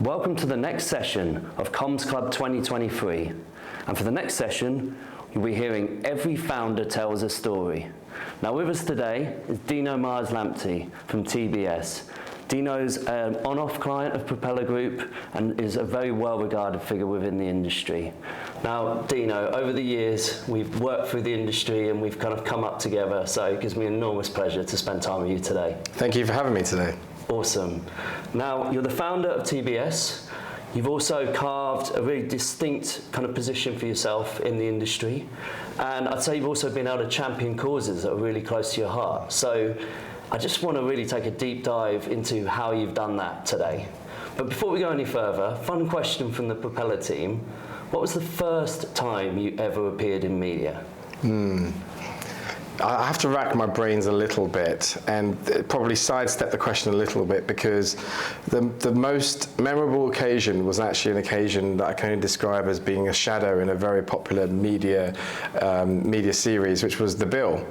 Welcome to the next session of Comms Club 2023. And for the next session, you'll be hearing every founder tells a story. Now with us today is Dino Myers-Lamptey from TBS. Dino's an on-off client of Propeller Group and is a very well-regarded figure within the industry. Now, Dino, over the years, we've worked through the industry and we've kind of come up together, so it gives me enormous pleasure to spend time with you today. Thank you for having me today. Awesome. Now, you're the founder of TBS. You've also carved a really distinct kind of position for yourself in the industry. And I'd say you've also been able to champion causes that are really close to your heart. So I just want to really take a deep dive into how you've done that today. But before we go any further, fun question from the Propeller team. What was the first time you ever appeared in media? I have to rack my brains a little bit and probably sidestep the question a little bit, because the most memorable occasion was actually an occasion that I can only describe as being a shadow in a very popular media series, which was The Bill.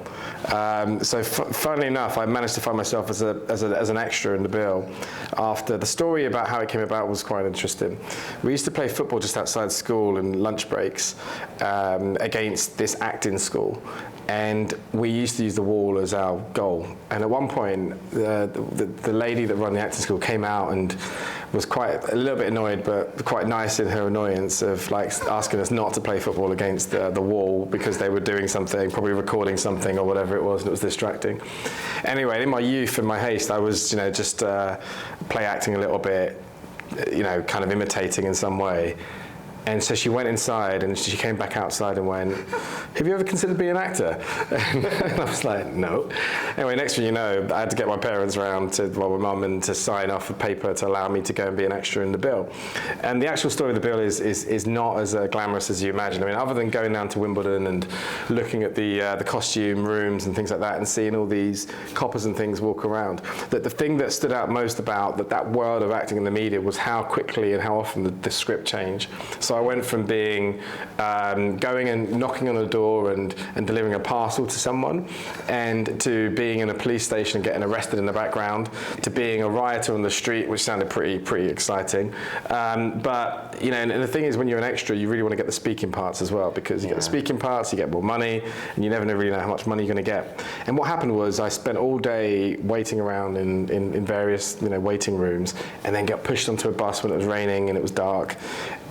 So funnily enough, I managed to find myself as an extra in The Bill. After the story about how it came about was quite interesting. We used to play football just outside school in lunch breaks against this acting school. And we used to use the wall as our goal. And at one point, the lady that ran the acting school came out and was quite a little bit annoyed, but quite nice in her annoyance of like asking us not to play football against the wall because they were doing something, probably recording something or whatever it was, and it was distracting. Anyway, in my youth and my haste, I was, just play acting a little bit, kind of imitating in some way. And so she went inside and she came back outside and went, "Have you ever considered being an actor?" And I was like, "No." Anyway, next thing you know, I had to get my parents around my mum and to sign off a paper to allow me to go and be an extra in The Bill. And the actual story of The Bill is not as glamorous as you imagine. I mean, other than going down to Wimbledon and looking at the costume rooms and things like that and seeing all these coppers and things walk around, that the thing that stood out most about that world of acting in the media was how quickly and how often the script changed. So I went from being going and knocking on a door and delivering a parcel to someone, and to being in a police station and getting arrested in the background, to being a rioter on the street, which sounded pretty exciting. But and the thing is, when you're an extra, you really want to get the speaking parts as well, because you get the speaking parts, you get more money, and you never really know how much money you're going to get. And what happened was I spent all day waiting around in various waiting rooms, and then got pushed onto a bus when it was raining and it was dark.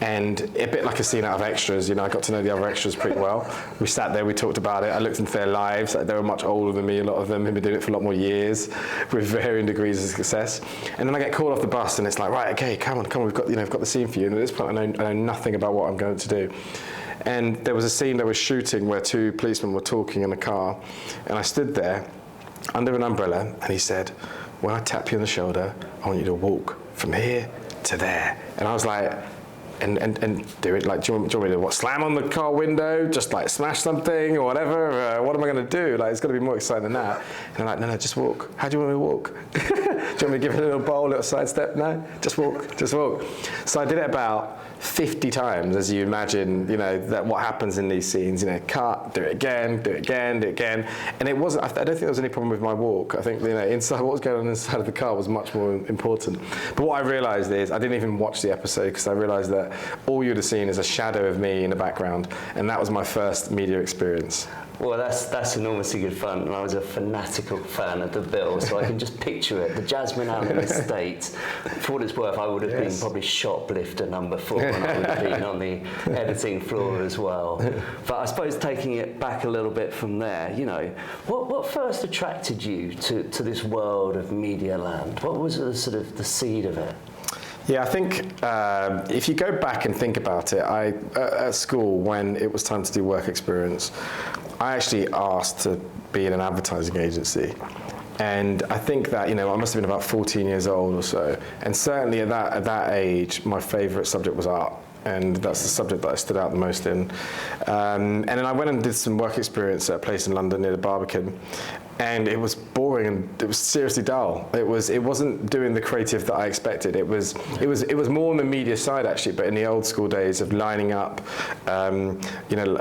And a bit like a scene out of Extras, I got to know the other extras pretty well. We sat there, we talked about it. I looked into their lives. They were much older than me, a lot of them had been doing it for a lot more years with varying degrees of success. And then I get called off the bus and it's like, right, okay, come on, we've got the scene for you. And at this point, I know nothing about what I'm going to do. And there was a scene that was shooting where two policemen were talking in a car. And I stood there under an umbrella and he said, "When I tap you on the shoulder, I want you to walk from here to there." And I was like, and do it, like, do you want me to slam on the car window, just like smash something or whatever? What am I going to do? Like, it's got to be more exciting than that. And I'm like, no, just walk. How do you want me to walk? Do you want me to give it a little bowl, a little sidestep? No, just walk. So I did it about 50 times, as you imagine, that what happens in these scenes, cut, do it again. And it wasn't, I don't think there was any problem with my walk. I think, inside, what was going on inside of the car was much more important. But what I realized is, I didn't even watch the episode, because I realized that all you'd have seen is a shadow of me in the background. And that was my first media experience. Well, that's enormously good fun, and I was a fanatical fan of The Bill, so I can just picture it. The Jasmine Allen estate. For what it's worth, I would have been probably shoplifter number 4, and I would have been on the editing floor as well. But I suppose taking it back a little bit from there, what first attracted you to this world of media land? What was sort of the seed of it? Yeah, I think if you go back and think about it, at school, when it was time to do work experience, I actually asked to be in an advertising agency. And I think that, I must have been about 14 years old or so. And certainly at that age, my favorite subject was art. And that's the subject that I stood out the most in. And then I went and did some work experience at a place in London near the Barbican. and it was boring and it was seriously dull. It wasn't doing the creative that I expected. It was more on the media side actually, but in the old school days of lining up,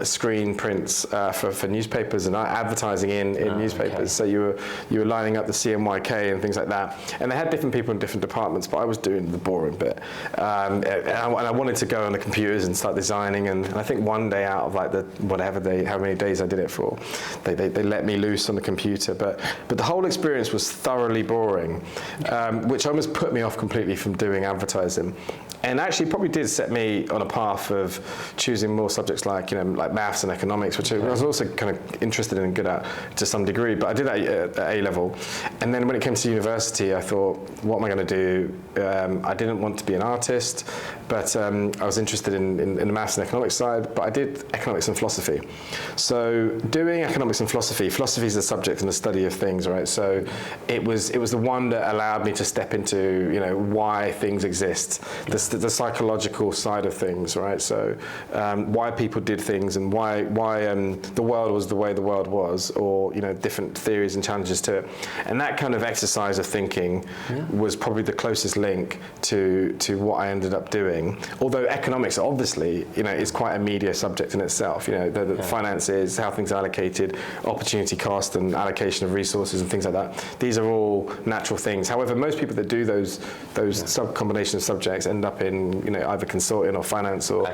screen prints for newspapers and advertising in newspapers. Okay. So you were lining up the CMYK and things like that, and they had different people in different departments, but I was doing the boring bit, and I wanted to go on the computers and start designing, and I think one day out of like how many days I did it for, they let me loose on the computer, but the whole experience was thoroughly boring, which almost put me off completely from doing advertising, and actually probably did set me on a path of choosing more subjects like maths and economics, which I was also kind of interested in and good at to some degree, but I did that at A level. And then when it came to university, I thought, what am I going to do? I didn't want to be an artist, but I was interested in the maths and economics side, but I did economics and philosophy. So doing economics and philosophy is the subject and the study of things, right? So it was the one that allowed me to step into, why things exist, the psychological side of things, right? So why people did things and why the world was the way the world was, or different theories and challenges to it. And that kind of exercise of thinking was probably the closest link to what I ended up doing. Although economics, obviously, is quite a media subject in itself. The finances, how things are allocated, opportunity cost and allocation of resources and things like that. These are all natural things. However, most people that do those combination of subjects end up in either consulting or finance or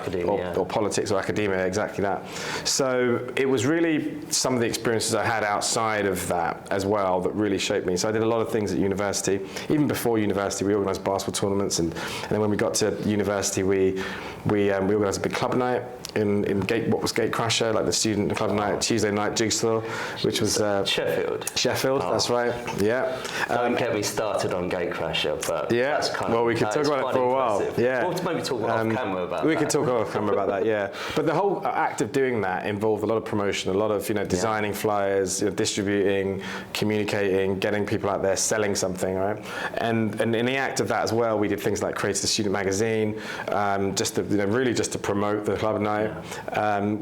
politics or academia, exactly that. So it was really some of the experiences I had outside of that as well that really shaped me. So I did a lot of things at university. Even before university, we organised basketball tournaments, and then when we got to university, we organised a big club night in what was Gatecrasher, like the student club night, Tuesday night jigsaw, which was Sheffield, that's right. Yeah. Don't get me started on Gatecrasher, but that's kind of, we could talk about it for a while. Yeah. We'll maybe talk off camera about that. We could talk off camera about that, yeah. But the whole act of doing that involved a lot of promotion, a lot of designing fliers, distributing, communicating, getting people out there, selling something, right? And in the act of that as well, we did things like create a student magazine, just to promote the club night.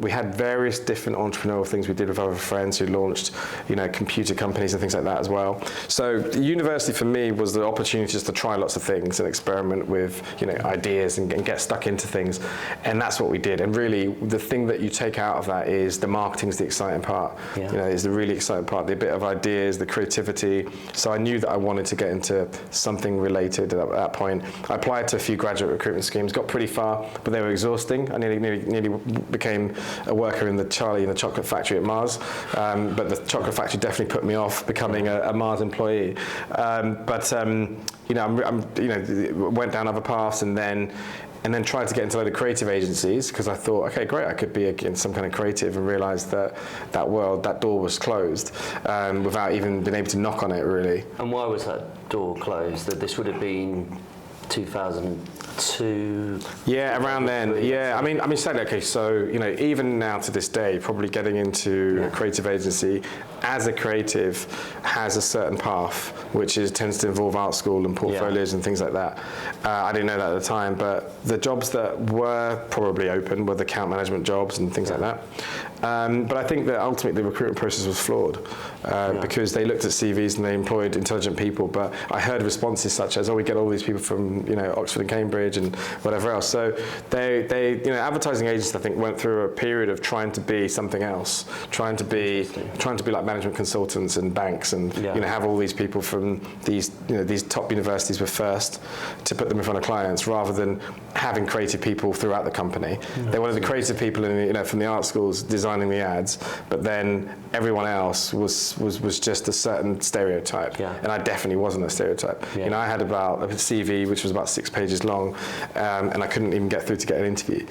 We had various different entrepreneurial things we did with other friends who launched, computer companies and things like that as well. So university for me was the opportunity just to try lots of things and experiment with, ideas and get stuck into things. And that's what we did. And really, the thing that you take out of that is the marketing's the exciting part. Is the really exciting part, the bit of ideas, the creativity. So I knew that I wanted to get into something related at that point. I applied to a few graduate recruitment schemes, got pretty far, but they were exhausting. I nearly became a worker in the Charlie in the chocolate factory at Mars, but the chocolate factory definitely put me off becoming a Mars employee. Went down other paths and then tried to get into a load of creative agencies because I thought, okay, great, I could be in some kind of creative, and realised that door was closed without even being able to knock on it, really. And why was that door closed? That this would have been 2002. Yeah, around then. Yeah, I mean, sadly, okay. So even now to this day, probably getting into a creative agency as a creative has a certain path, which tends to involve art school and portfolios and things like that. I didn't know that at the time, but the jobs that were probably open were the account management jobs and things like that. But I think that ultimately the recruitment process was flawed because they looked at CVs and they employed intelligent people, but I heard responses such as, we get all these people from Oxford and Cambridge and whatever else. So they advertising agents, I think, went through a period of trying to be something else, trying to be like management consultants and banks, and have all these people from these top universities were first to put them in front of clients, rather than having creative people throughout the company. They wanted the creative people from the art schools designing the ads, but then everyone else was just a certain stereotype, and I definitely wasn't a stereotype. I had about a CV which was about 6 pages long, and I couldn't even get through to get an interview,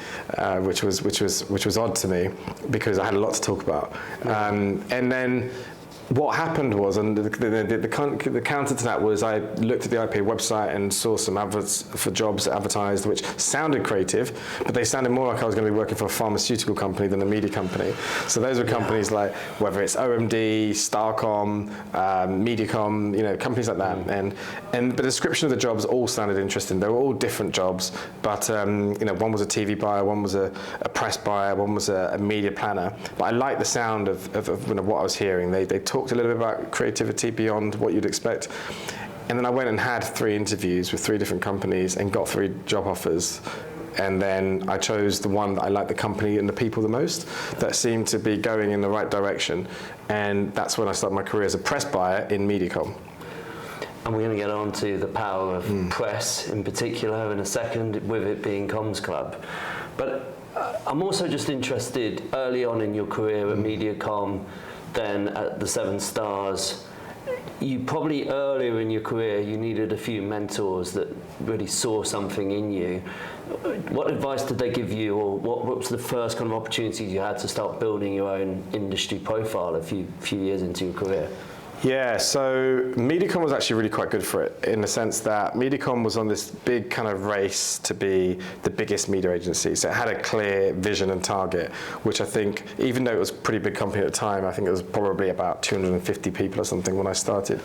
which was odd to me because I had a lot to talk about. And then what happened was, and the counter to that was, I looked at the IPA website and saw some adverts for jobs advertised which sounded creative, but they sounded more like I was going to be working for a pharmaceutical company than a media company. So those were companies like, whether it's OMD, Starcom, Mediacom, companies like that. And the description of the jobs all sounded interesting. They were all different jobs, but one was a TV buyer, one was a press buyer, one was a media planner. But I liked the sound of what I was hearing. They talked talked a little bit about creativity beyond what you'd expect. And then I went and had 3 interviews with 3 different companies and got 3 job offers. And then I chose the one that I liked the company and the people the most, that seemed to be going in the right direction. And that's when I started my career as a press buyer in MediaCom. And we're going to get on to the power of press in particular in a second, with it being Comms Club. But I'm also just interested, early on in your career at MediaCom, then at the 7 Stars, you probably earlier in your career, you needed a few mentors that really saw something in you. What advice did they give you, or what was the first kind of opportunities you had to start building your own industry profile a few years into your career? Yeah, so MediaCom was actually really quite good for it, in the sense that MediaCom was on this big kind of race to be the biggest media agency. So it had a clear vision and target, which I think, even though it was a pretty big company at the time, I think it was probably about 250 people or something when I started.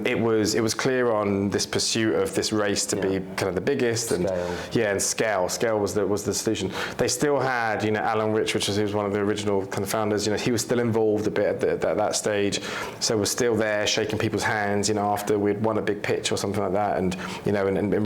It was clear on this pursuit of this race to be kind of the biggest, and scale. Scale was the solution. They still had, Alan Rich, he was one of the original kind of founders. He was still involved a bit at that stage. So we're still there shaking people's hands, after we'd won a big pitch or something like that, and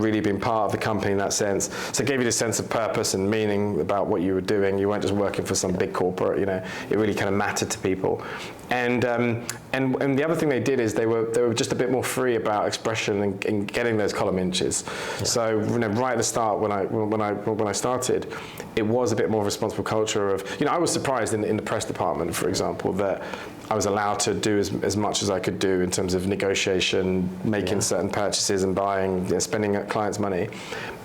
really being part of the company in that sense. So it gave you this sense of purpose and meaning about what you were doing. You weren't just working for some big corporate, it really kind of mattered to people. And the other thing they did is they were just a bit more free about expression and getting those column inches. Yeah. So right at the start when I started, it was a bit more of a responsible culture of, I was surprised in the press department, for example, that I was allowed to do as much as I could do in terms of negotiation, making certain purchases and buying, spending clients' money.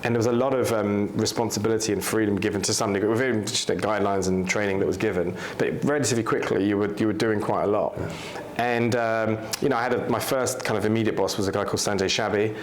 And there was a lot of responsibility and freedom given to some degree, within guidelines and training that was given. But relatively quickly, you were doing quite a lot. Yeah. And I had my first kind of immediate boss was a guy called Sanjay Shabby.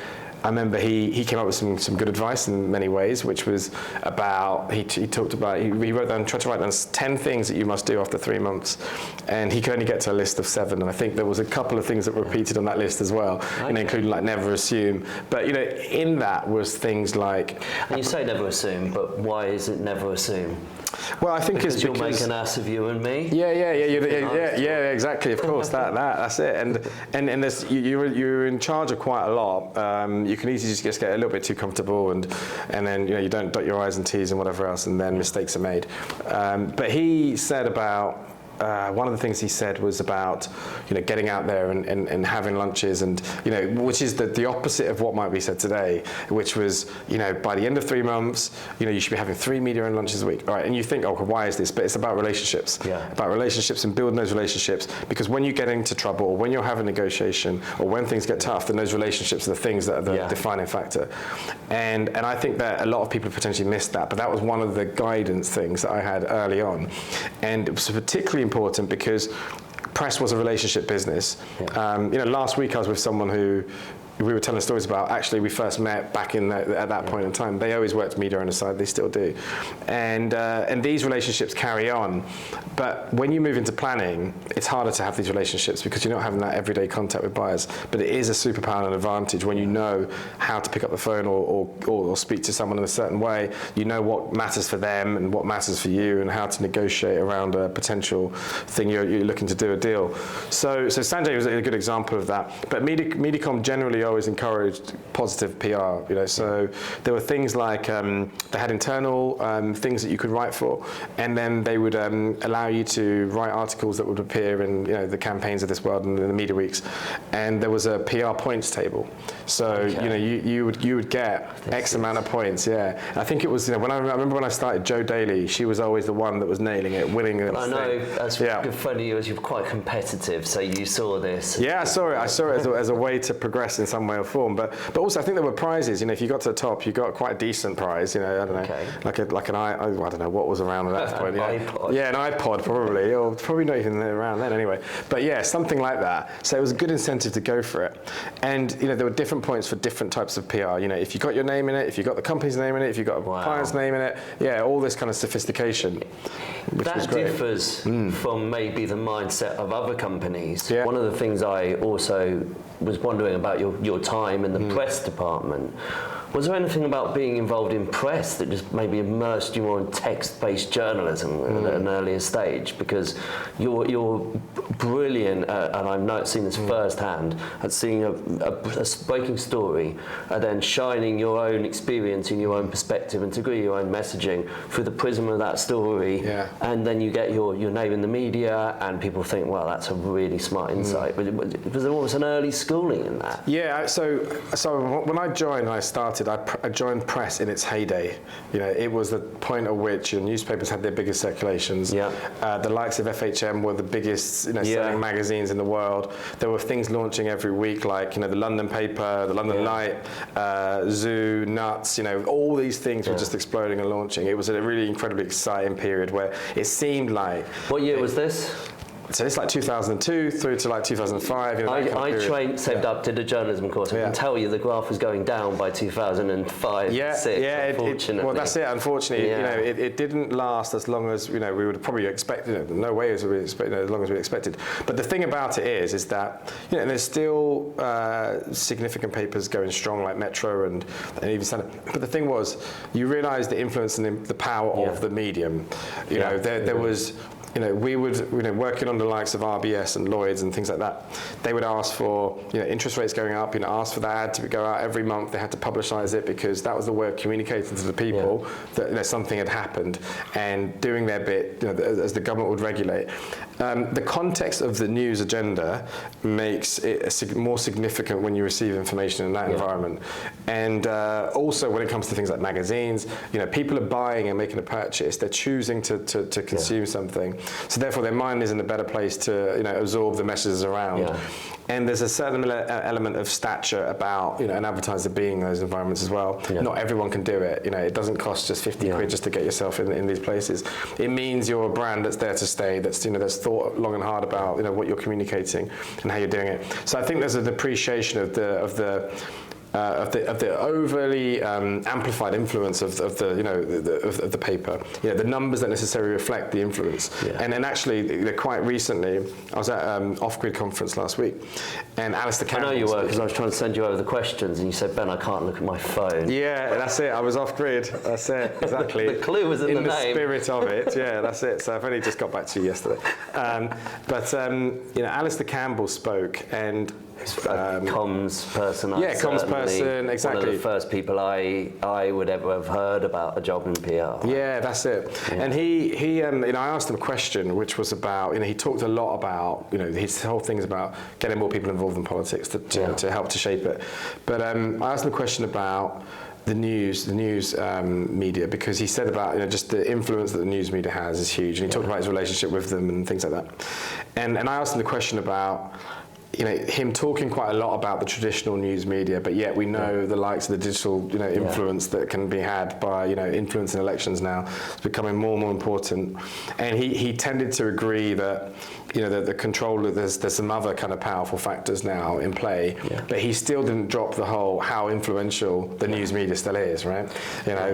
I remember he came up with some good advice in many ways, which was about, he talked about, he tried to write down 10 things that you must do after 3 months, and he could only get to a list of 7, and I think there was a couple of things that were repeated on that list as well, including like never assume. But in that was things like... And you say never assume, but why is it never assume? Well, I think because you'll make an ass of you and me. Yeah, exactly. Of course, that's it. And there's, you're in charge of quite a lot. You can easily just get a little bit too comfortable, and then you don't dot your I's and T's and whatever else, and then mistakes are made. But he said about. One of the things he said was about, getting out there and having lunches, and which is the opposite of what might be said today, which was, by the end of 3 months, you should be having 3 media and lunches a week, all right? And you think, oh, why is this? But it's about relationships, about relationships and building those relationships, because when you get into trouble, or when you're having negotiation, or when things get tough, then those relationships are the things that are the defining factor. And I think that a lot of people potentially missed that, but that was one of the guidance things that I had early on, and it was particularly important because press was a relationship business. Last week I was with someone who we were telling stories about. Actually, we first met back at that point in time. They always worked media on the side, they still do. And these relationships carry on. But when you move into planning, it's harder to have these relationships because you're not having that everyday contact with buyers. But it is a superpower and advantage when you know how to pick up the phone or speak to someone in a certain way. You know what matters for them and what matters for you, and how to negotiate around a potential thing you're looking to do a deal. So Sanjay was a good example of that. But MediaCom generally always encouraged positive PR, so there were things like they had internal things that you could write for, and then they would allow you to write articles that would appear in the campaigns of this world and in the media weeks, and there was a PR points table, so you would get X amount of points. I think it was I remember when I started, Jo Daly, she was always the one that was nailing it, winning it. I know, that's good fun. You're quite competitive, so you saw this. I saw it as a way to progress in some way or form, but also I think there were prizes. If you got to the top, you got quite a decent prize. I don't know, like an I don't know what was around at that point. iPod. Yeah, an iPod probably, or probably not even around then anyway. But something like that. So it was a good incentive to go for it. And there were different points for different types of PR. If you got your name in it, if you got the company's name in it, if you got a client's name in it, all this kind of sophistication. That differs from maybe the mindset of other companies. One of the things I also was wondering about your time in the press department Was there anything about being involved in press that just maybe immersed you more in text-based journalism at an earlier stage? Because you're brilliant, and I've seen this firsthand, at seeing a breaking story and then shining your own experience in your own perspective and to agree your own messaging through the prism of that story. Yeah. And then you get your name in the media, and people think, well, that's a really smart insight. But was there almost an early schooling in that? Yeah, so when I joined, I joined press in its heyday. You know, it was the point at which newspapers had their biggest circulations. Yeah. The likes of FHM were the biggest, selling magazines in the world. There were things launching every week, like the London Paper, the London Light, Zoo, Nuts. All these things were just exploding and launching. It was a really incredibly exciting period where it seemed like. What year was this? So it's like 2002 through to like 2005. I saved up, did a journalism course. I can tell you the graph was going down by 2005, 6, unfortunately. Well, that's it. Unfortunately, it didn't last as long as we would probably expect. No way as we expect, as long as we expected. But the thing about it is that there's still significant papers going strong like Metro and even Standard. But the thing was, you realise the influence and the power of the medium. There was. We would, working on the likes of RBS and Lloyd's and things like that, they would ask for, interest rates going up, ask for the ad to go out every month. They had to publicise it because that was the way of communicating to the people that something had happened and doing their bit, as the government would regulate. The context of the news agenda makes it more significant when you receive information in that environment. And also when it comes to things like magazines, people are buying and making a purchase. They're choosing to consume something. So therefore their mind is in a better place to absorb the messages around. Yeah. And there's a certain element of stature about an advertiser being in those environments as well. Yeah. Not everyone can do it. It doesn't cost just 50 quid just to get yourself in these places. It means you're a brand that's there to stay. That's that's thought long and hard about what you're communicating and how you're doing it. So I think there's an appreciation of the overly amplified influence of the paper. The numbers don't necessarily reflect the influence. Yeah. And actually, quite recently, I was at Off-Grid conference last week, and Alistair Campbell. I know you were, because I was trying to send you over the questions, and you said, Ben, I can't look at my phone. Yeah, that's it. I was off-grid. That's it. Exactly. The clue was in the name. In the spirit of it. Yeah, that's it. So I've only just got back to you yesterday. Alistair Campbell spoke, and comms person. Comms person, exactly. One of the first people I would ever have heard about a job in PR. Yeah, that's it. Yeah. And he I asked him a question which was about, he talked a lot about, his whole thing's about getting more people involved in politics to help to shape it. But I asked him a question about the news media, because he said about just the influence that the news media has is huge, and he talked about his relationship with them and things like that. And I asked him the question about him talking quite a lot about the traditional news media, but yet we know the likes of the digital, influence that can be had by, influencing elections now. It's becoming more and more important. And he tended to agree that, the control, there's some other kind of powerful factors now in play, but he still didn't drop the whole how influential the news media still is, right?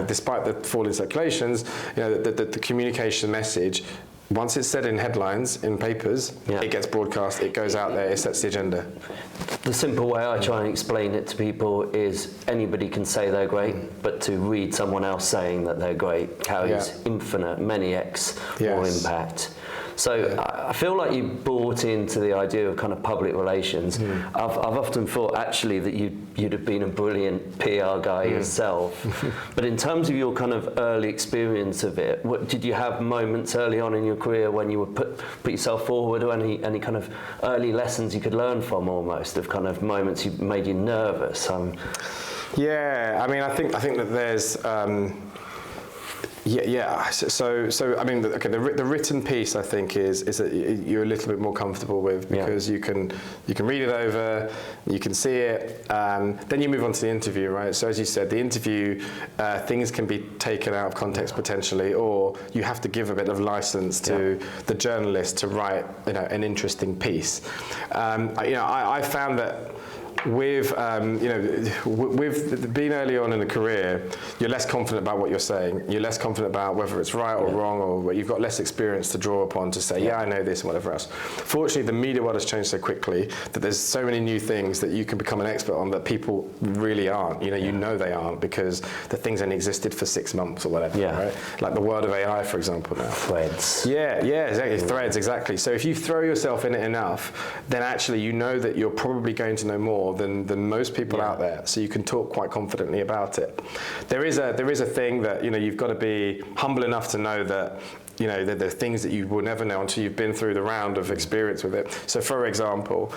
Despite the fall in circulations, the communication message, once it's said in headlines, in papers, it gets broadcast, it goes out there, it sets the agenda. The simple way I try and explain it to people is anybody can say they're great, but to read someone else saying that they're great carries infinite, many X more impact. So I feel like you bought into the idea of kind of public relations. I've often thought actually that you'd have been a brilliant PR guy yourself. But in terms of your kind of early experience of it, did you have moments early on in your career when you would put yourself forward, or any kind of early lessons you could learn from, almost, of kind of moments you made you nervous? Yeah, I mean, I think that there's. So I mean, the written piece, I think, is that you're a little bit more comfortable with, because you can read it over, you can see it, then you move on to the interview, right? So as you said, the interview, things can be taken out of context potentially, or you have to give a bit of license to the journalist to write, an interesting piece. I found that with with being early on in a career, you're less confident about what you're saying. You're less confident about whether it's right or wrong, or you've got less experience to draw upon to say, yeah, I know this and whatever else. Fortunately, the media world has changed so quickly that there's so many new things that you can become an expert on that people really aren't. You know they aren't, because the things only existed for 6 months or whatever, right? Like the world of AI, for example, now. Threads. Yeah, exactly. Threads, exactly. So if you throw yourself in it enough, then actually you know that you're probably going to know more than most people out there. So you can talk quite confidently about it. There is a thing that you've got to be humble enough to know that that there are things that you will never know until you've been through the round of experience with it. So for example,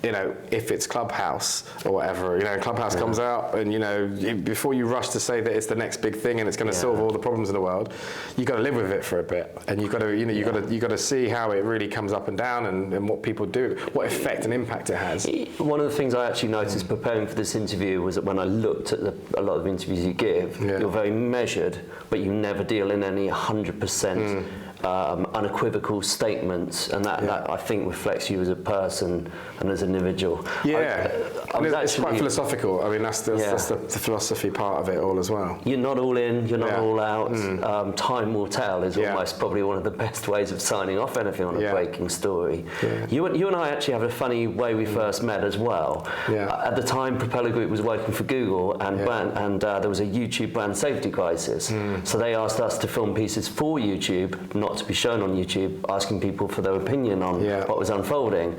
if it's Clubhouse or whatever, Clubhouse comes out, and before you rush to say that it's the next big thing and it's going to solve all the problems in the world, you got to live with it for a bit, and you got to you got to see how it really comes up and down, and what people do, what effect and impact it has. One of the things I actually noticed preparing for this interview was that when I looked at a lot of interviews you give, you're very measured, but you never deal in any 100%. Unequivocal statements, and that I think reflects you as a person and as an individual. It's quite philosophical. I mean, that's the philosophy part of it all as well. You're not all in, you're not all out. Time will tell is almost probably one of the best ways of signing off anything on a breaking story. You and I actually have a funny way we first met as well. At the time, Propeller Group was working for Google, and there was a YouTube brand safety crisis. So they asked us to film pieces for YouTube, not to be shown on YouTube, asking people for their opinion on what was unfolding.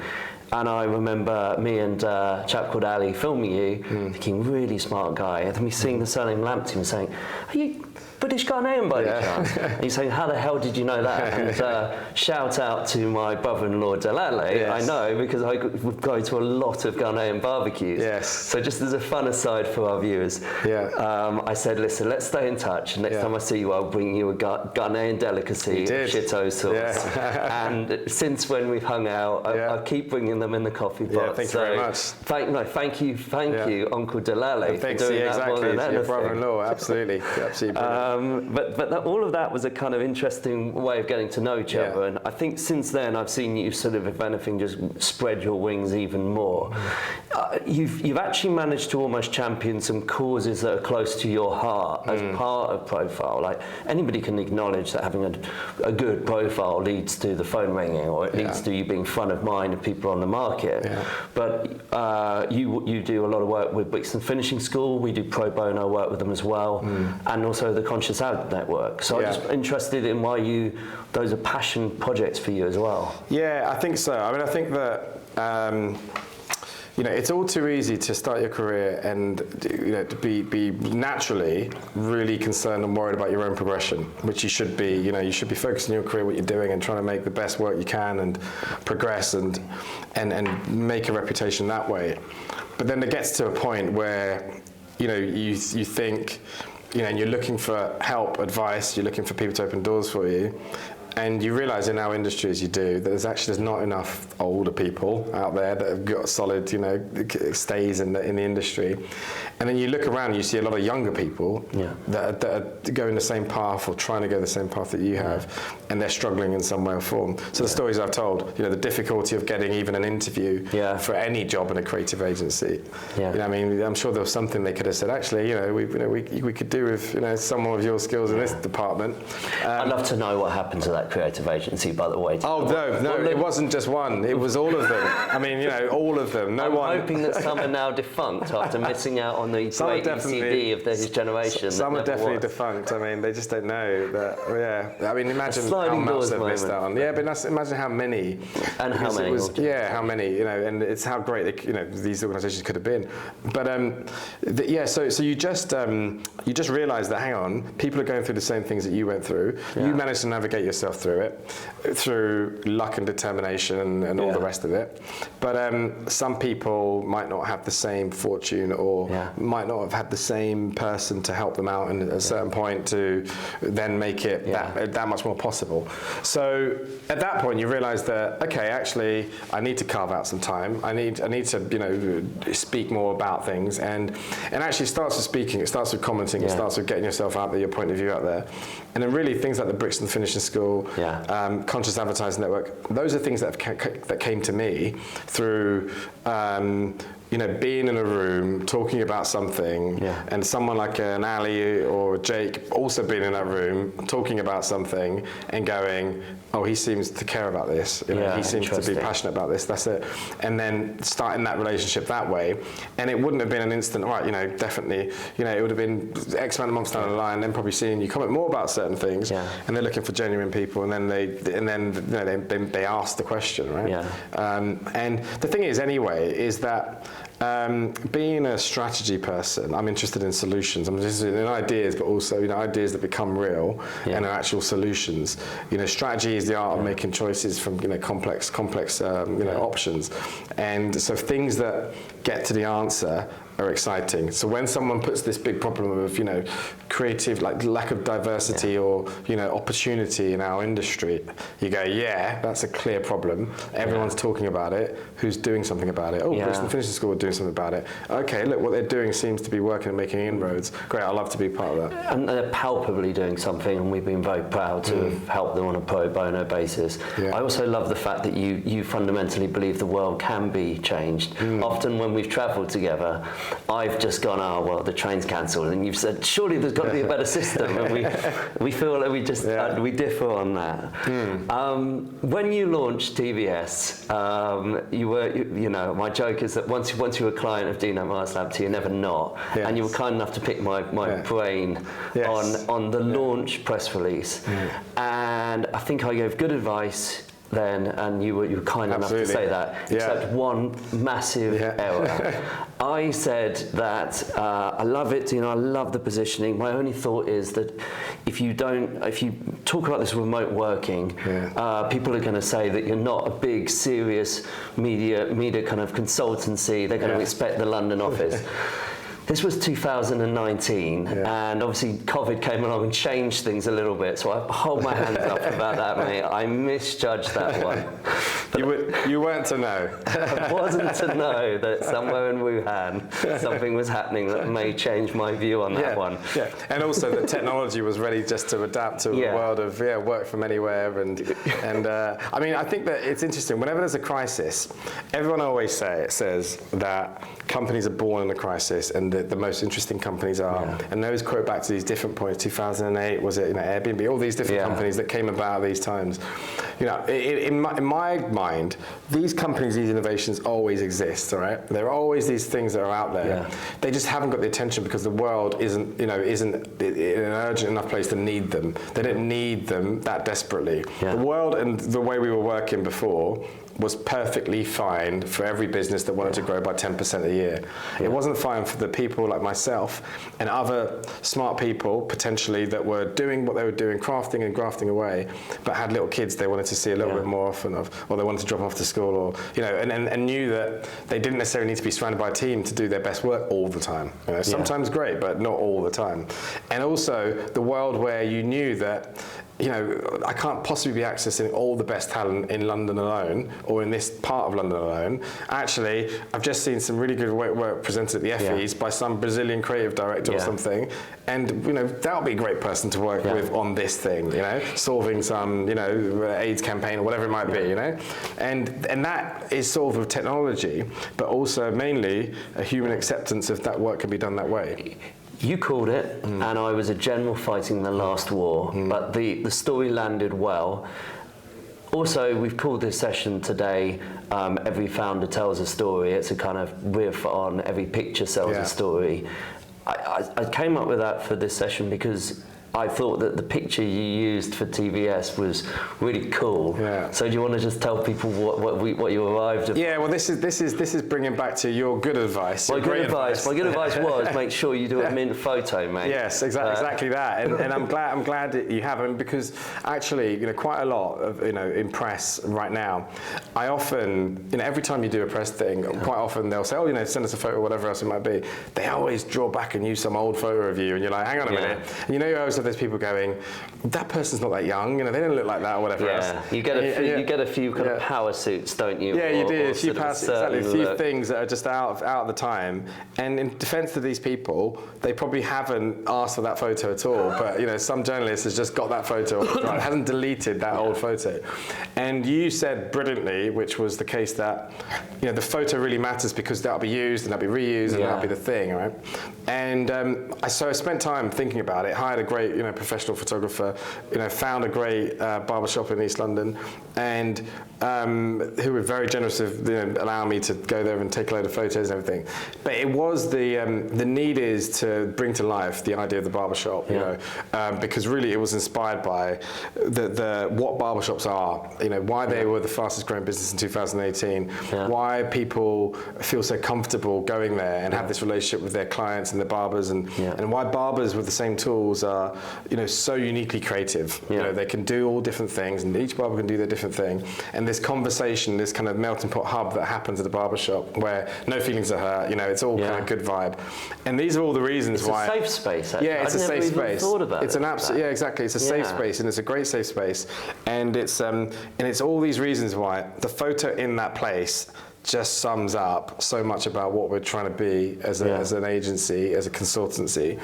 And I remember me and a chap called Ali filming you, thinking, really smart guy, and then me seeing the surname Lamptey and saying, are you British Ghanaian by any chance? And he's saying, how the hell did you know that? And shout out to my brother-in-law Delale. I know, because I would go to a lot of Ghanaian barbecues. So just as a fun aside for our viewers, I said, listen, let's stay in touch. And next time I see you, I'll bring you a Ghanaian delicacy, shito sauce. And since when we've hung out, I keep bringing them in the coffee pot. Thank you very much. Thank you, Uncle Delale. Thanks, exactly, to your brother-in-law, absolutely. Absolutely. But all of that was a kind of interesting way of getting to know each other, and I think since then I've seen you sort of, if anything, just spread your wings even more. You've actually managed to almost champion some causes that are close to your heart as part of Profile. Like, anybody can acknowledge that having a good profile leads to the phone ringing, or it leads to you being front of mind of people on the market. But you do a lot of work with Brixton Finishing School. We do pro bono work with them as well, and also the Conscious Ad Network. So I'm just interested in why those are passion projects for you as well. I think so. I mean, I think that it's all too easy to start your career and to be naturally really concerned and worried about your own progression, which you should be. You should be focused on your career, what you're doing, and trying to make the best work you can and progress and make a reputation that way. But then it gets to a point where you think, and you're looking for help, advice, you're looking for people to open doors for you, and you realise in our industry, as you do, that there's not enough older people out there that have got solid, stays in the industry. And then you look around and you see a lot of younger people that are going the same path or trying to go the same path that you have, and they're struggling in some way or form. So the stories I've told, the difficulty of getting even an interview for any job in a creative agency. I mean, I'm sure there was something they could have said, actually, we could do with someone with your skills in this department. I'd love to know what happened to that creative agency, by the way. Oh, no, it wasn't just one. It was all of them. I mean, all of them. I'm hoping that some are now defunct after missing out on the great ECD of his generation. Some are definitely defunct. I mean, they just don't know that. I mean, imagine how much they've missed out on. But imagine how many. And how many. How many. And it's how great these organisations could have been. But so you just realise that, hang on, people are going through the same things that you went through. You managed to navigate yourself through it, through luck and determination and all the rest of it. But some people might not have the same fortune, or might not have had the same person to help them out at a certain point to then make it that much more possible. So at that point you realise that, okay, actually I need to carve out some time. I need to speak more about things, and actually it starts with speaking, it starts with commenting, it starts with getting yourself out there, your point of view out there. And then really things like the Brixton Finishing School, Conscious Advertising Network, those are things that came to me through being in a room talking about something, and someone like an Ali or Jake also being in that room talking about something and going, oh, he seems to care about this. He seems to be passionate about this. That's it. And then starting that relationship that way, and it wouldn't have been an instant, right? Definitely. It would have been X amount of months down the line, then probably seeing you comment more about certain things, and they're looking for genuine people, and then they ask the question, right? And the thing is, anyway, is that being a strategy person, I'm interested in solutions. I'm interested in ideas, but also ideas that become real and are actual solutions. Strategy is the art of making choices from complex options, and so things that get to the answer are exciting. So when someone puts this big problem of creative, like lack of diversity or opportunity in our industry, you go, that's a clear problem. Everyone's talking about it. Who's doing something about it? Oh, Bristol Finishing School are doing something about it. Okay, look, what they're doing seems to be working and making inroads. Great, I'd love to be part of that. And they're palpably doing something, and we've been very proud to have helped them on a pro bono basis. I also love the fact that you fundamentally believe the world can be changed. Often when we've travelled together, I've just gone, oh, well, the train's cancelled, and you've said, surely there's got to be a better system, and we feel like we just we differ on that. When you launched TVS, you were, my joke is that once you were a client of Dino Myers-Lamptey, you're never not, and you were kind enough to pick my brain on the launch press release, and I think I gave good advice then, and you were kind enough to say that, except one massive error. I said that I love it, I love the positioning. My only thought is that if you talk about this remote working, people are going to say that you're not a big, serious media kind of consultancy. They're going to expect the London office. This was 2019, and obviously COVID came along and changed things a little bit, so I hold my hands up about that, mate. I misjudged that one. You weren't to know. I wasn't to know that somewhere in Wuhan something was happening that may change my view on that one. And also the technology was ready just to adapt to a world of work from anywhere, and I mean, I think that it's interesting. Whenever there's a crisis, everyone always says that companies are born in a crisis, and the most interesting companies are. And they always quote back to these different points. 2008 was it? Airbnb, all these different companies that came about at these times. In my mind, these companies, these innovations always exist. All right, there are always these things that are out there. They just haven't got the attention because the world isn't in an urgent enough place to need them. They don't need them that desperately. The world and the way we were working before was perfectly fine for every business that wanted to grow by 10% a year. It wasn't fine for the people like myself and other smart people, potentially, that were doing what they were doing, crafting and grafting away, but had little kids they wanted to see a little bit more often of, or they wanted to drop off to school, or and knew that they didn't necessarily need to be surrounded by a team to do their best work all the time. Sometimes great, but not all the time. And also the world where you knew that I can't possibly be accessing all the best talent in London alone, or in this part of London alone. Actually, I've just seen some really good work presented at the FEs by some Brazilian creative director or something, and that would be a great person to work with on this thing, solving some AIDS campaign or whatever it might be, and that is solved with technology, but also mainly a human acceptance of that work can be done that way. You called it, and I was a general fighting the last war, but the story landed well. Also, we've called this session today, Every Founder Tells a Story. It's a kind of riff on Every Picture Sells a Story. I came up with that for this session because I thought that the picture you used for TVS was really cool. So do you want to just tell people what you arrived at? Yeah, well, this is bringing back to your good advice. My good advice was make sure you do a mint photo, mate. Yes, exactly that. And I'm glad that you haven't, because actually, quite a lot of in press right now, I often every time you do a press thing, quite often they'll say, oh, send us a photo or whatever else it might be. They always draw back and use some old photo of you, and you're like, hang on a minute. And you always also there's people going, that person's not that young, they don't look like that or whatever else. You get a few kind of power suits, don't you? Yeah, you do. Or A few power suits, exactly. A few things that are just out of the time. And in defence of these people, they probably haven't asked for that photo at all. But some journalist has just got that photo, hasn't deleted that old photo. And you said brilliantly, which was the case that the photo really matters because that'll be used and that'll be reused and that'll be the thing, right? And so I spent time thinking about it. Hired a great professional photographer. Found a great barbershop in East London, and who were very generous of allowing me to go there and take a load of photos and everything. But it was the need is to bring to life the idea of the barbershop, because really it was inspired by what barbershops are, why they were the fastest growing business in 2018, why people feel so comfortable going there and have this relationship with their clients and their barbers, and why barbers with the same tools are so uniquely creative. They can do all different things, and each barber can do their different thing. And this conversation, this kind of melting pot hub that happens at the barbershop where no feelings are hurt, it's all kind of good vibe. And these are all the reasons why. It's a safe space, actually. Yeah, it's a safe space. Thought about it's an absolute, exactly. It's a safe space, and it's a great safe space. And it's all these reasons why the photo in that place just sums up so much about what we're trying to be as an agency, as a consultancy.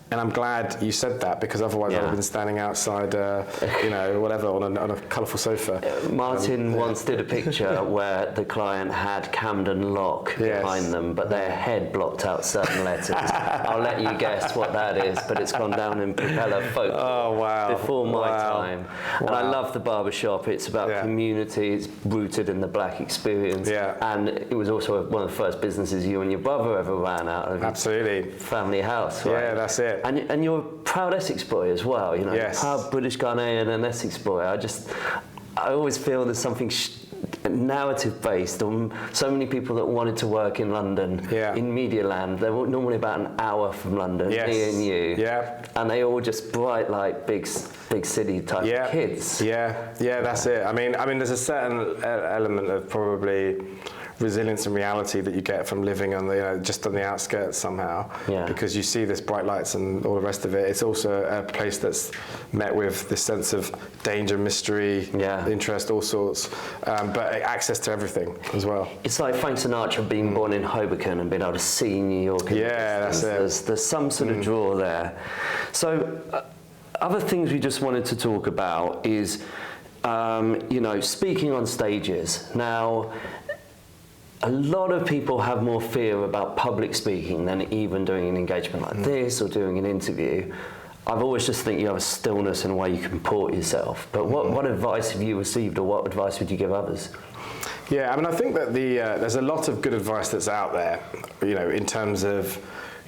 And I'm glad you said that, because otherwise I would have been standing outside, whatever, on a colourful sofa. Martin once did a picture where the client had Camden Lock behind them, but their head blocked out certain letters. I'll let you guess what that is, but it's gone down in Propeller folklore before my time. And I love the barbershop. It's about community. It's rooted in the black experience. And it was also one of the first businesses you and your brother ever ran out of. Absolutely. Family house, right? Yeah, that's it. And you're a proud Essex boy as well, proud British Ghanaian and Essex boy. I always feel there's something narrative based on so many people that wanted to work in London, in Media Land. They were normally about an hour from London, me and you. And they all just bright like big city type kids. That's it. I mean, there's a certain element of probably resilience and reality that you get from living on the just on the outskirts somehow, because you see this bright lights and all the rest of it. It's also a place that's met with this sense of danger, mystery, interest, all sorts, but access to everything as well. It's like Frank Sinatra being born in Hoboken and being able to see New York. That's it. There's some sort of draw there. So other things we just wanted to talk about is speaking on stages. Now, a lot of people have more fear about public speaking than even doing an engagement like this or doing an interview. I've always just think you have a stillness in a way you can comport yourself. But what advice have you received, or what advice would you give others? Yeah, I think that there's a lot of good advice that's out there, in terms of,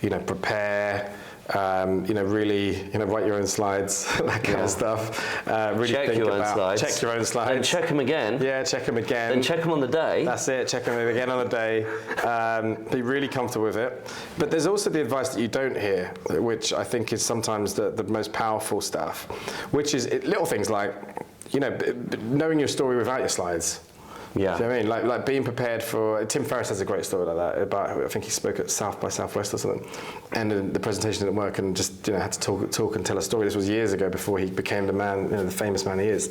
prepare, really, write your own slides, that kind of stuff. Really check your own slides. Check your own slides. Then check them again. Yeah, check them again. Then check them on the day. That's it, check them again on the day. Be really comfortable with it. But there's also the advice that you don't hear, which I think is sometimes the most powerful stuff, which is little things like, knowing your story without your slides. Yeah. Do you know what I mean? Like being prepared for. Tim Ferriss has a great story like that about. I think he spoke at South by Southwest or something, and the presentation didn't work, and just had to talk and tell a story. This was years ago, before he became the man, the famous man he is.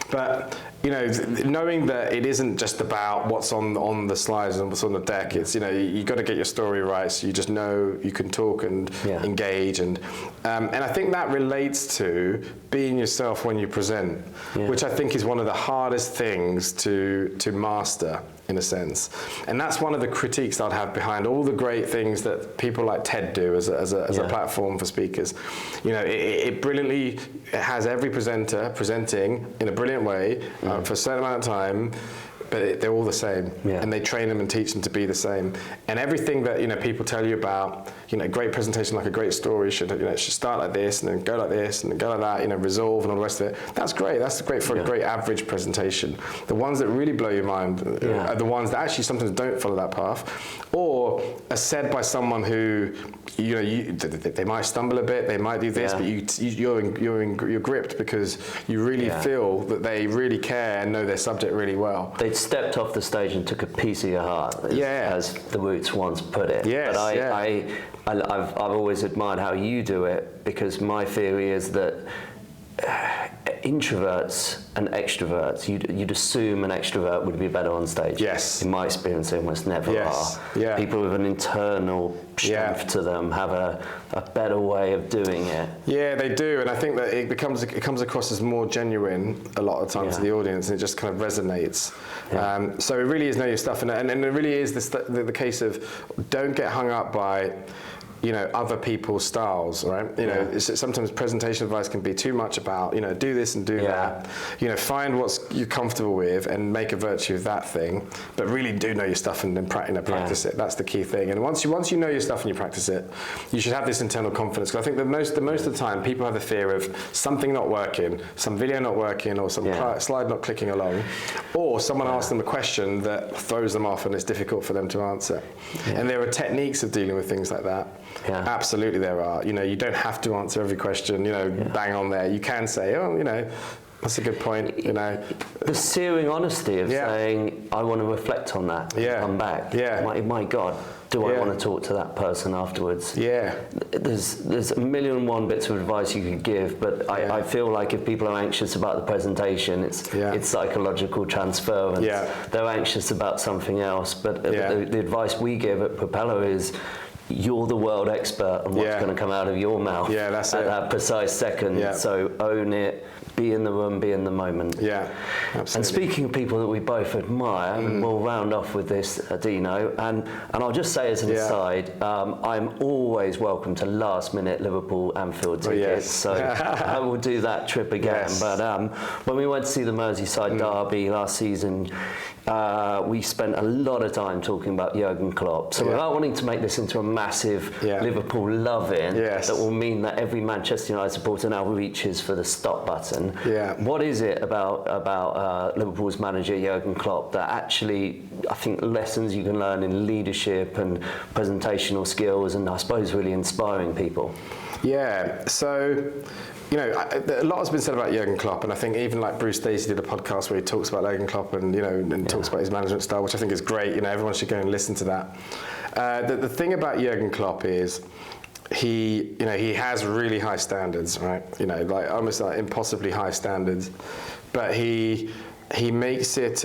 But knowing that it isn't just about what's on the slides and what's on the deck. It's you got to get your story right, so you just know you can talk and engage, and I think that relates to being yourself when you present, which I think is one of the hardest things to master, in a sense. And that's one of the critiques I'd have behind all the great things that people like TED do as a platform for speakers. It brilliantly has every presenter presenting in a brilliant way for a certain amount of time, but they're all the same, and they train them and teach them to be the same. And everything that people tell you about, a great presentation, like a great story, should start like this and then go like this and then go like that, resolve and all the rest of it. That's great. That's great for a great average presentation. The ones that really blow your mind are the ones that actually sometimes don't follow that path, or are said by someone who they might stumble a bit, they might do this, but you're gripped because you really feel that they really care and know their subject really well. They'd stepped off the stage and took a piece of your heart, as the Roots once put it. Yes, but I've always admired how you do it, because my theory is that introverts and extroverts, you'd assume an extrovert would be better on stage. Yes. In my experience, they almost never are. Yeah. People with an internal strength to them have a better way of doing it. Yeah, they do, and I think that it comes across as more genuine a lot of times to the audience, and it just kind of resonates. Yeah. So it really is know your stuff, and it really is the case of don't get hung up by other people's styles, right? Sometimes presentation advice can be too much about, do this and do that. Find what you're comfortable with and make a virtue of that thing, but really do know your stuff and then practice it. That's the key thing. And once you know your stuff and you practice it, you should have this internal confidence. Because I think that most of the time, people have the fear of something not working, some video not working, or some slide not clicking along, or someone asks them a question that throws them off and it's difficult for them to answer. And there are techniques of dealing with things like that. Yeah. Absolutely there are. You don't have to answer every question, bang on there. You can say, that's a good point, The searing honesty of saying, I want to reflect on that and come back. Yeah. My God, do I want to talk to that person afterwards? Yeah. There's a million and one bits of advice you could give, but I feel like if people are anxious about the presentation, it's psychological transference. Yeah. They're anxious about something else, but the advice we give at Propeller is, you're the world expert on what's going to come out of your mouth at that precise second. Yeah. So own it, be in the room, be in the moment. Yeah, absolutely. And speaking of people that we both admire, we'll round off with this, Dino, and I'll just say as an aside, I'm always welcome to last-minute Liverpool Anfield tickets, so I will do that trip again. Yes. But when we went to see the Merseyside derby last season, we spent a lot of time talking about Jurgen Klopp. So without wanting to make this into a massive Liverpool love-in, that will mean that every Manchester United supporter now reaches for the stop button. Yeah. What is it about Liverpool's manager Jurgen Klopp that actually, I think, lessons you can learn in leadership and presentational skills, and I suppose really inspiring people? Yeah. So, a lot has been said about Jurgen Klopp, and I think even like Bruce Stacey did a podcast where he talks about Jurgen Klopp and talks about his management style, which I think is great. Everyone should go and listen to that. The thing about Jurgen Klopp is he has really high standards, right? Like almost like impossibly high standards, but he makes it.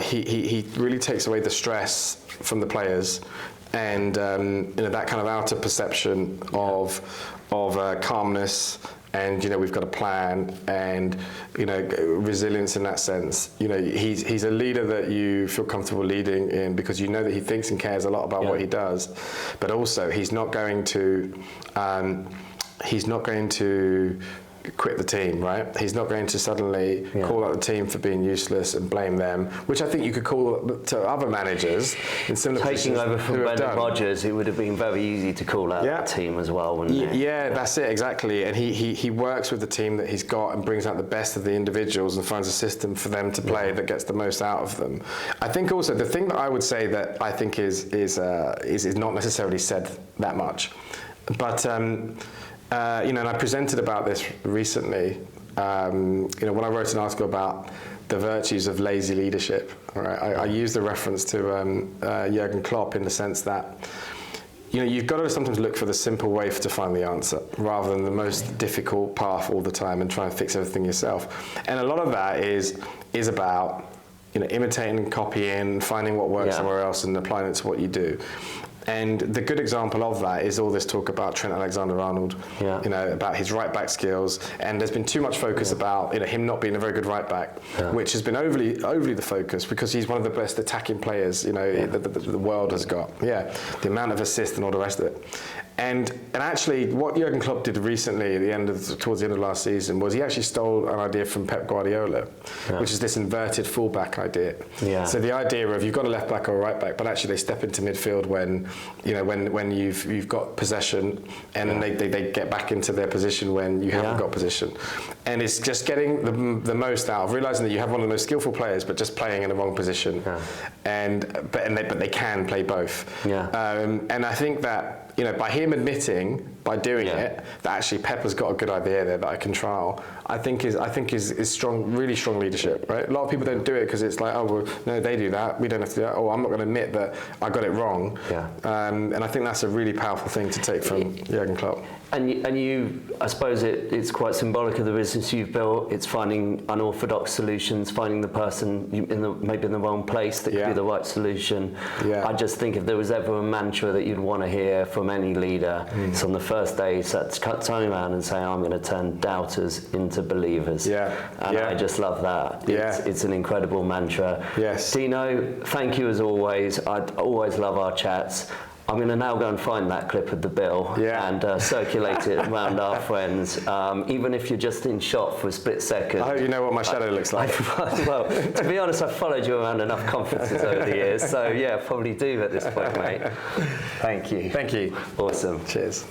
He really takes away the stress from the players, and that kind of outer perception of calmness, and we've got a plan, and resilience in that sense. He's a leader that you feel comfortable leading in, because that he thinks and cares a lot about what he does, but also he's not going to quit the team, right? He's not going to suddenly call out the team for being useless and blame them, which I think you could call to other managers in similar positions. Taking over from Brendan Rodgers, it would have been very easy to call out the team as well, wouldn't it? Yeah, that's it, exactly. And he works with the team that he's got and brings out the best of the individuals and finds a system for them to play that gets the most out of them. I think also the thing that I would say that I think is not necessarily said that much, but and I presented about this recently. When I wrote an article about the virtues of lazy leadership, right, I used a reference to Jurgen Klopp in the sense that you've got to sometimes look for the simple way to find the answer, rather than the most difficult path all the time and try and fix everything yourself. And a lot of that is about imitating and copying, finding what works somewhere else and applying it to what you do. And the good example of that is all this talk about Trent Alexander-Arnold, about his right-back skills. And there's been too much focus about him not being a very good right-back, which has been overly the focus, because he's one of the best attacking players the world has got. The amount of assists and all the rest of it. And actually, what Jurgen Klopp did recently, towards the end of last season, was he actually stole an idea from Pep Guardiola, which is this inverted fullback idea. So the idea of you've got a left back or a right back, but actually they step into midfield when you've got possession, and then they get back into their position when you haven't got possession. And it's just getting the most out of realizing that you have one of the most skillful players, but just playing in the wrong position. But they can play both. And I think that by him admitting by doing it, that actually Pepper's got a good idea there that I can trial, I think is strong, really strong leadership, right? A lot of people don't do it because it's like, oh, well, no, they do that, we don't have to do that. Oh, I'm not going to admit that I got it wrong. Yeah. And I think that's a really powerful thing to take from Jurgen Klopp. And you, I suppose it's quite symbolic of the business you've built. It's finding unorthodox solutions, finding the person maybe in the wrong place that could be the right solution. Yeah. I just think if there was ever a mantra that you'd want to hear from any leader, it's on the first day, it's turning around and saying, I'm going to turn doubters into believers. Yeah. And I just love that. It's an incredible mantra. Yes. Dino, thank you as always. I always love our chats. I'm going to now go and find that clip of the bill and circulate it around our friends, even if you're just in shot for a split second. I hope you know what my shadow looks like. Well, to be honest, I've followed you around enough conferences over the years, so yeah, probably do at this point, mate. Thank you. Thank you. Awesome. Cheers.